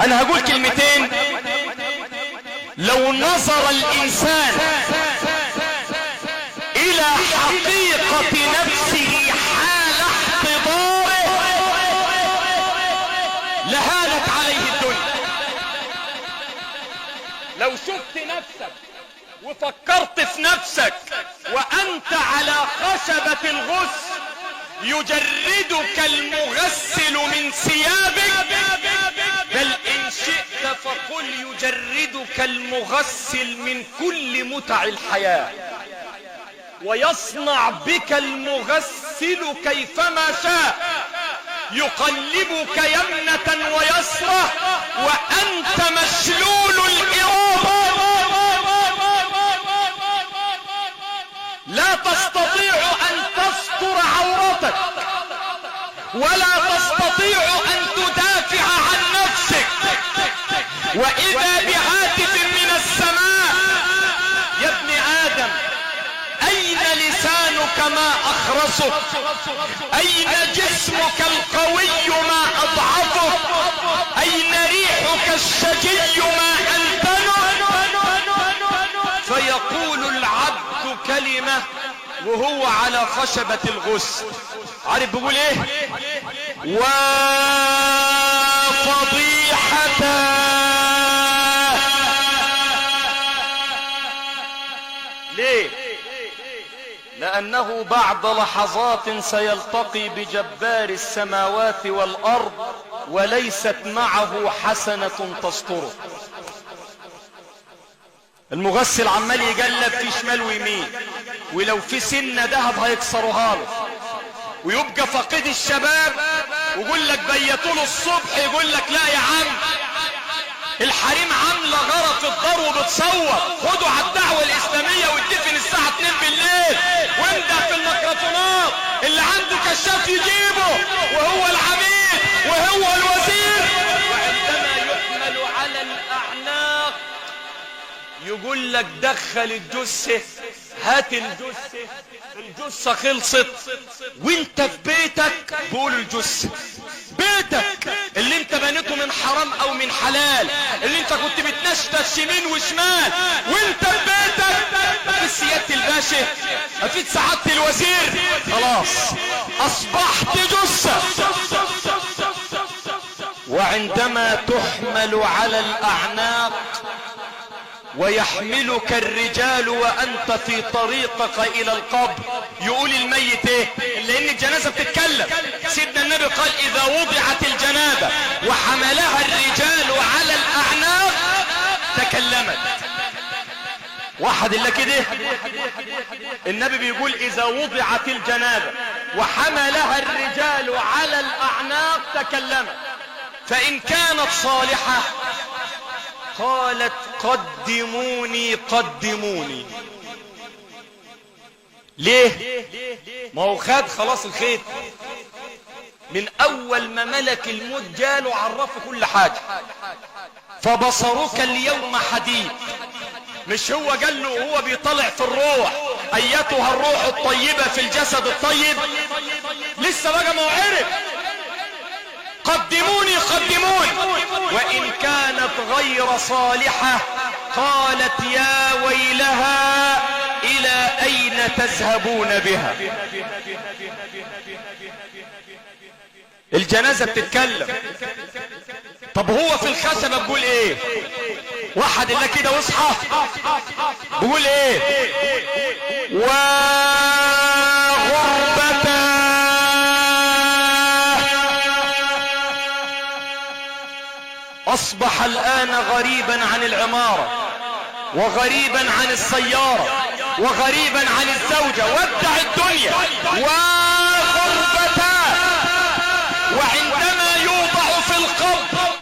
انا هقول كلمتين. لو نظر الانسان الى حقيقة نفسه حال احتضاره لهانت عليه الدنيا. لو شفت نفسك وفكرت في نفسك وانت على خشبة الغسل يجردك المغسل من ثيابك، بل ان شئت فقل يجردك المغسل من كل متع الحياة، ويصنع بك المغسل كيفما شاء، يقلبك يمنة ويسرة وانت مشلول الإرادة، لا تستطيع ان تستر عورتك ولا تستطيع ان تدافع عن نفسك. واذا بهاتف من السماء: يا ابن ادم اين لسانك ما اخرسك، اين جسمك القوي ما اضعفك، اين ريحك الشجي ما انتنه. فيقول العبد كلمة وهو على خشبة الغسل، عارف بيقول ايه؟ وفضيحة. ليه؟ لأنه بعد لحظات سيلتقي بجبار السماوات والأرض وليست معه حسنة تستره. المغسل عمال يجلب في شمال ويمين، ولو في سنة ذهب هيكسروها له، ويبقى فقيد الشباب ويقول لك بيتوا له الصبح، يقول لك لا يا عم الحريم عامله غرق في الدار وبتصور، خدوا على الدعوه الاسلاميه واتدفن الساعه 2 بالليل وامدح في الميكروفونات، اللي عنده كشاف يجيبه وهو العميد وهو الوزير. وعندما يحمل على الاعناق يقول لك دخل الجثه، هات الجثه، الجثه خلصت وانت في بيتك. بقول الجثه بيتك اللي انت بنيته من حرام او من حلال، اللي انت كنت بتنشتش يمين وشمال وانت في بيتك، مفيش سيادة الباشا، مفيش سعادة الوزير، خلاص اصبحت جثة. وعندما تحمل على الاعناق ويحملك الرجال وانت في طريقك الى القبر، يقول الميت ايه؟ لان الجنازة بتتكلم. سيدنا النبي قال: اذا وضعت الجنازة وحملها الرجال على الاعناق تكلمت. واحد الا كده النبي بيقول: اذا وضعت الجنازة وحملها الرجال على الاعناق تكلمت. فان كانت صالحة قالت: قدموني قدموني. ليه؟ ما هو خد خلاص الخير من اول ما ملك الموت جاله عرفه كل حاجة. فبصرك اليوم حديد، مش هو قال له هو بيطلع في الروح: ايتها الروح الطيبة في الجسد الطيب؟ لسه بقى ما هو عرف. قدموني قدموني. وإن كانت غير صالحة قالت: يا ويلها إلى أين تذهبون بها؟ الجنازة بتتكلم. طب هو في الخشبة بيقول ايه؟ واحد الا كده واصحى بيقول ايه؟ وغربة. اصبح الان غريبا عن العمارة وغريبا عن السيارة وغريبا عن الزوجة، ودع الدنيا. وغربة.